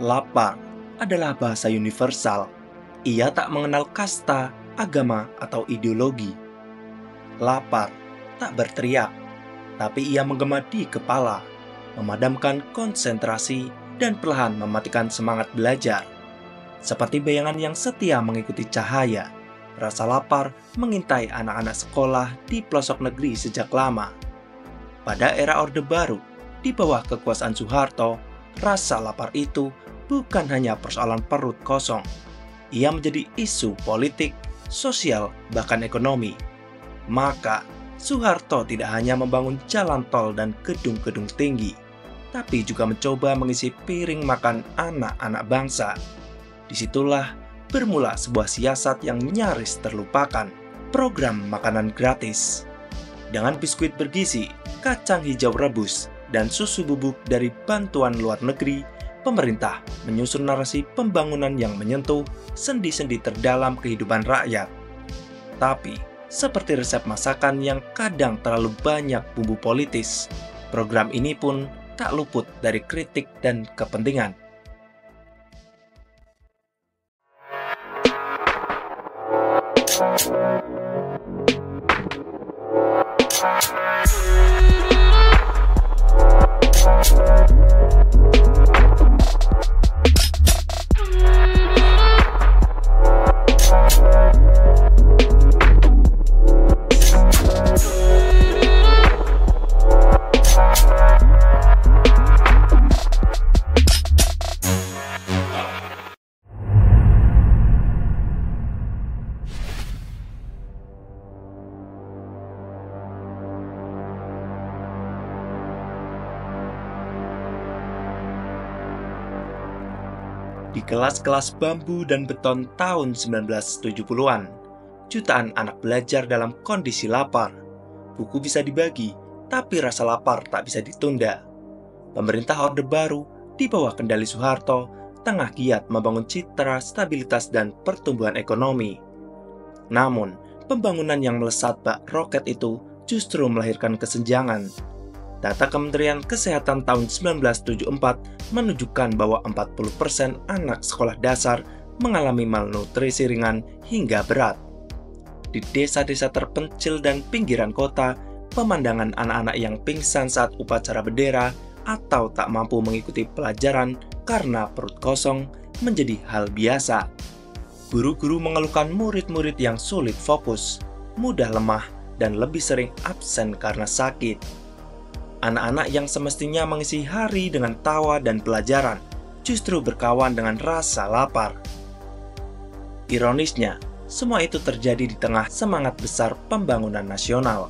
Lapar adalah bahasa universal. Ia tak mengenal kasta, agama, atau ideologi. Lapar tak berteriak, tapi ia menggema di kepala, memadamkan konsentrasi dan perlahan mematikan semangat belajar. Seperti bayangan yang setia mengikuti cahaya, rasa lapar mengintai anak-anak sekolah di pelosok negeri sejak lama. Pada era Orde Baru, di bawah kekuasaan Soeharto, rasa lapar itu bukan hanya persoalan perut kosong. Ia menjadi isu politik, sosial, bahkan ekonomi. Maka, Soeharto tidak hanya membangun jalan tol dan gedung-gedung tinggi, tapi juga mencoba mengisi piring makan anak-anak bangsa. Disitulah bermula sebuah siasat yang nyaris terlupakan, program makanan gratis. Dengan biskuit bergizi, kacang hijau rebus, dan susu bubuk dari bantuan luar negeri, pemerintah menyusun narasi pembangunan yang menyentuh sendi-sendi terdalam kehidupan rakyat. Tapi, seperti resep masakan yang kadang terlalu banyak bumbu politis, program ini pun tak luput dari kritik dan kepentingan. Di kelas-kelas bambu dan beton tahun 1970-an, jutaan anak belajar dalam kondisi lapar. Buku bisa dibagi, tapi rasa lapar tak bisa ditunda. Pemerintah Orde Baru di bawah kendali Soeharto tengah giat membangun citra stabilitas dan pertumbuhan ekonomi. Namun, pembangunan yang melesat bak roket itu justru melahirkan kesenjangan. Data Kementerian Kesehatan tahun 1974 menunjukkan bahwa 40% anak sekolah dasar mengalami malnutrisi ringan hingga berat. Di desa-desa terpencil dan pinggiran kota, pemandangan anak-anak yang pingsan saat upacara bendera atau tak mampu mengikuti pelajaran karena perut kosong menjadi hal biasa. Guru-guru mengeluhkan murid-murid yang sulit fokus, mudah lemah, dan lebih sering absen karena sakit. Anak-anak yang semestinya mengisi hari dengan tawa dan pelajaran, justru berkawan dengan rasa lapar. Ironisnya, semua itu terjadi di tengah semangat besar pembangunan nasional.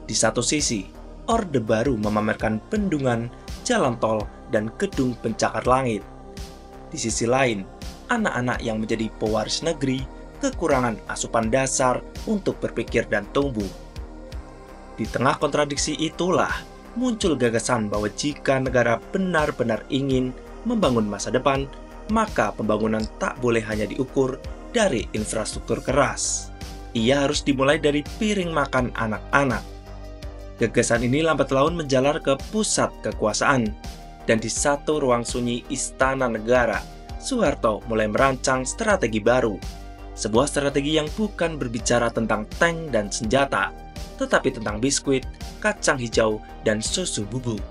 Di satu sisi, Orde Baru memamerkan bendungan, jalan tol, dan gedung pencakar langit. Di sisi lain, anak-anak yang menjadi pewaris negeri kekurangan asupan dasar untuk berpikir dan tumbuh. Di tengah kontradiksi itulah, muncul gagasan bahwa jika negara benar-benar ingin membangun masa depan, maka pembangunan tak boleh hanya diukur dari infrastruktur keras. Ia harus dimulai dari piring makan anak-anak. Gagasan ini lambat laun menjalar ke pusat kekuasaan, dan di satu ruang sunyi Istana Negara, Soeharto mulai merancang strategi baru. Sebuah strategi yang bukan berbicara tentang tank dan senjata, tetapi tentang biskuit, kacang hijau, dan susu bubuk.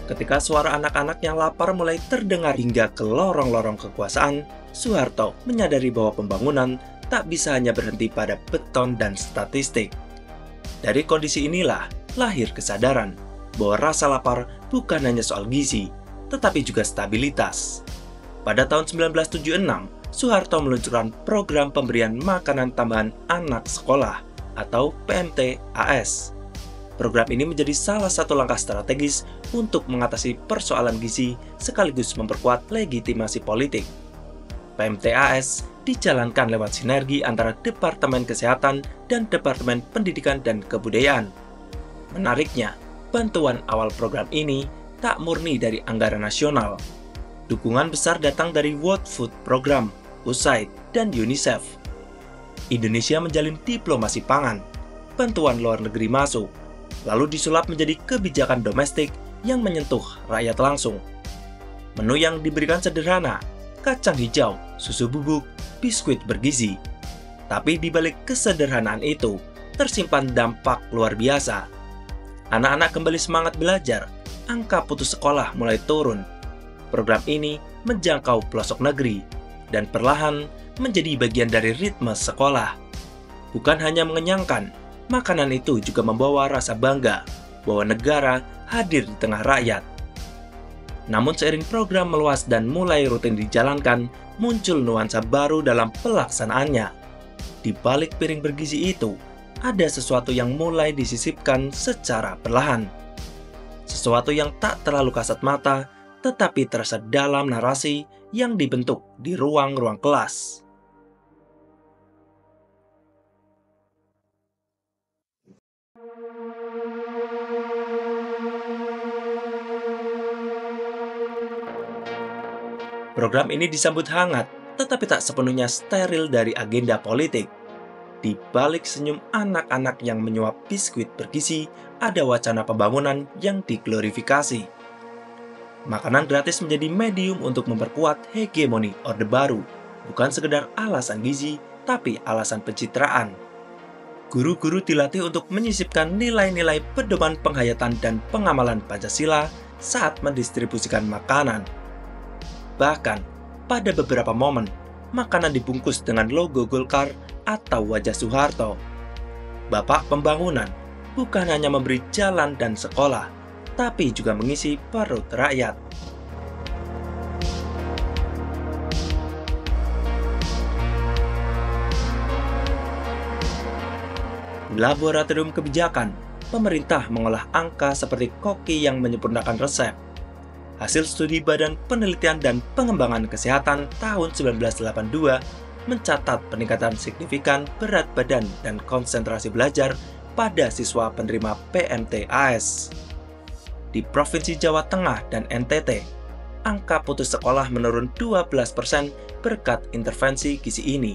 Ketika suara anak-anak yang lapar mulai terdengar hingga ke lorong-lorong kekuasaan, Soeharto menyadari bahwa pembangunan tak bisa hanya berhenti pada beton dan statistik. Dari kondisi inilah lahir kesadaran bahwa rasa lapar bukan hanya soal gizi, tetapi juga stabilitas. Pada tahun 1976, Soeharto meluncurkan program pemberian makanan tambahan anak sekolah atau PMT-AS. Program ini menjadi salah satu langkah strategis untuk mengatasi persoalan gizi sekaligus memperkuat legitimasi politik. PMT-AS dijalankan lewat sinergi antara Departemen Kesehatan dan Departemen Pendidikan dan Kebudayaan. Menariknya, bantuan awal program ini tak murni dari anggaran nasional. Dukungan besar datang dari World Food Program, USAID, dan UNICEF. Indonesia menjalin diplomasi pangan, bantuan luar negeri masuk, lalu disulap menjadi kebijakan domestik yang menyentuh rakyat langsung. Menu yang diberikan sederhana, kacang hijau, susu bubuk, biskuit bergizi. Tapi di balik kesederhanaan itu, tersimpan dampak luar biasa. Anak-anak kembali semangat belajar, angka putus sekolah mulai turun. Program ini menjangkau pelosok negeri, dan perlahan menjadi bagian dari ritme sekolah. Bukan hanya mengenyangkan, makanan itu juga membawa rasa bangga bahwa negara hadir di tengah rakyat. Namun seiring program meluas dan mulai rutin dijalankan, muncul nuansa baru dalam pelaksanaannya. Di balik piring bergizi itu, ada sesuatu yang mulai disisipkan secara perlahan. Sesuatu yang tak terlalu kasat mata, tetapi terasa dalam narasi yang dibentuk di ruang-ruang kelas. Program ini disambut hangat, tetapi tak sepenuhnya steril dari agenda politik. Di balik senyum anak-anak yang menyuap biskuit bergizi, ada wacana pembangunan yang diglorifikasi. Makanan gratis menjadi medium untuk memperkuat hegemoni Orde Baru, bukan sekedar alasan gizi, tapi alasan pencitraan. Guru-guru dilatih untuk menyisipkan nilai-nilai pedoman penghayatan dan pengamalan Pancasila saat mendistribusikan makanan. Bahkan, pada beberapa momen, makanan dibungkus dengan logo Golkar atau wajah Soeharto. Bapak pembangunan bukan hanya memberi jalan dan sekolah, tapi juga mengisi perut rakyat. Laboratorium kebijakan, pemerintah mengolah angka seperti koki yang menyempurnakan resep. Hasil studi Badan Penelitian dan Pengembangan Kesehatan tahun 1982 mencatat peningkatan signifikan berat badan dan konsentrasi belajar pada siswa penerima PMTAS. Di Provinsi Jawa Tengah dan NTT, angka putus sekolah menurun 12% berkat intervensi gizi ini.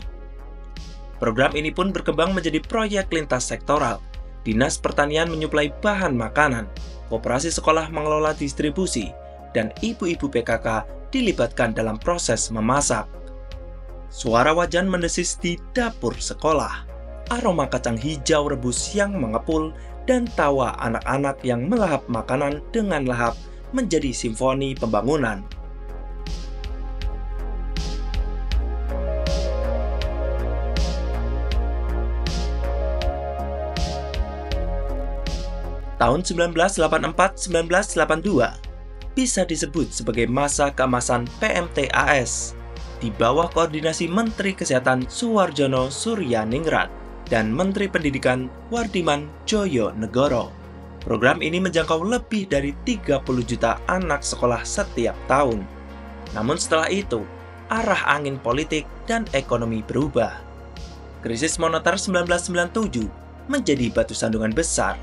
Program ini pun berkembang menjadi proyek lintas sektoral. Dinas Pertanian menyuplai bahan makanan, koperasi sekolah mengelola distribusi, dan ibu-ibu PKK dilibatkan dalam proses memasak. Suara wajan mendesis di dapur sekolah, aroma kacang hijau rebus yang mengepul, dan tawa anak-anak yang melahap makanan dengan lahap menjadi simfoni pembangunan. Tahun 1984-1982 bisa disebut sebagai masa keemasan PMTAS di bawah koordinasi Menteri Kesehatan Suwarjono Suryaningrat dan Menteri Pendidikan Wardiman Joyonegoro. Program ini menjangkau lebih dari 30 juta anak sekolah setiap tahun. Namun setelah itu, arah angin politik dan ekonomi berubah. Krisis moneter 1997 menjadi batu sandungan besar.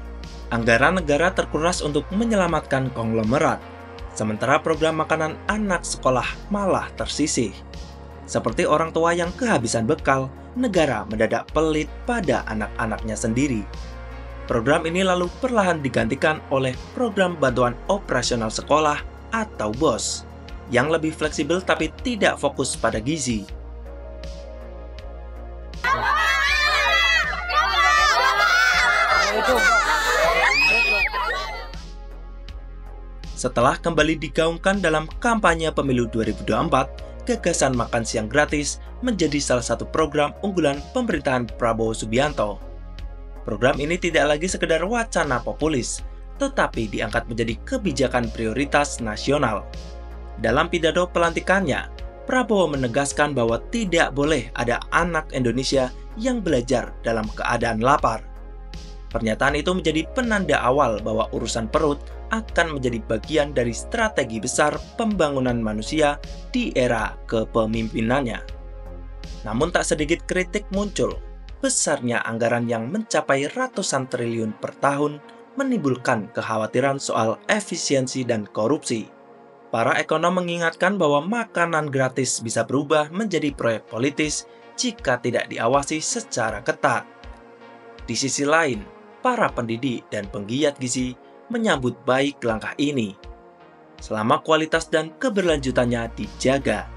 Anggaran negara terkuras untuk menyelamatkan konglomerat, sementara program makanan anak sekolah malah tersisih. Seperti orang tua yang kehabisan bekal, negara mendadak pelit pada anak-anaknya sendiri. Program ini lalu perlahan digantikan oleh program bantuan operasional sekolah atau BOS, yang lebih fleksibel tapi tidak fokus pada gizi. Setelah kembali digaungkan dalam kampanye pemilu 2024, gagasan makan siang gratis menjadi salah satu program unggulan pemerintahan Prabowo Subianto. Program ini tidak lagi sekedar wacana populis, tetapi diangkat menjadi kebijakan prioritas nasional. Dalam pidato pelantikannya, Prabowo menegaskan bahwa tidak boleh ada anak Indonesia yang belajar dalam keadaan lapar. Pernyataan itu menjadi penanda awal bahwa urusan perut akan menjadi bagian dari strategi besar pembangunan manusia di era kepemimpinannya. Namun tak sedikit kritik muncul. Besarnya anggaran yang mencapai ratusan triliun per tahun menimbulkan kekhawatiran soal efisiensi dan korupsi. Para ekonom mengingatkan bahwa makanan gratis bisa berubah menjadi proyek politis jika tidak diawasi secara ketat. Di sisi lain, para pendidik dan penggiat gizi menyambut baik langkah ini, selama kualitas dan keberlanjutannya dijaga.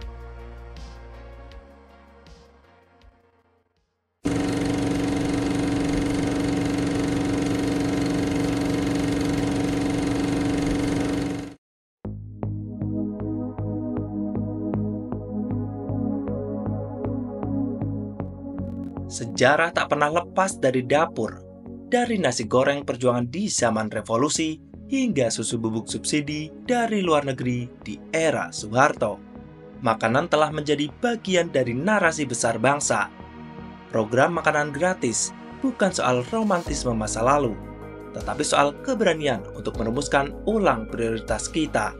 Sejarah tak pernah lepas dari dapur, dari nasi goreng perjuangan di zaman revolusi hingga susu bubuk subsidi dari luar negeri di era Soeharto. Makanan telah menjadi bagian dari narasi besar bangsa. Program makanan gratis bukan soal romantisme masa lalu, tetapi soal keberanian untuk merumuskan ulang prioritas kita.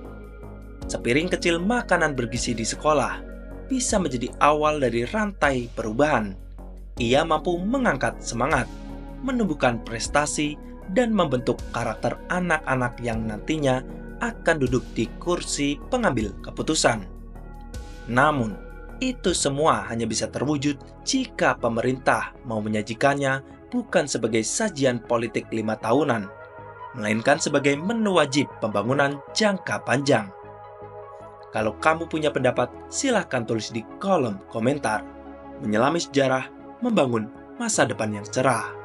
Sepiring kecil makanan bergizi di sekolah bisa menjadi awal dari rantai perubahan. Ia mampu mengangkat semangat, menumbuhkan prestasi, dan membentuk karakter anak-anak yang nantinya akan duduk di kursi pengambil keputusan. Namun, itu semua hanya bisa terwujud jika pemerintah mau menyajikannya bukan sebagai sajian politik 5 tahunan, melainkan sebagai menu wajib pembangunan jangka panjang. Kalau kamu punya pendapat, silahkan tulis di kolom komentar. Menyelami sejarah, membangun masa depan yang cerah.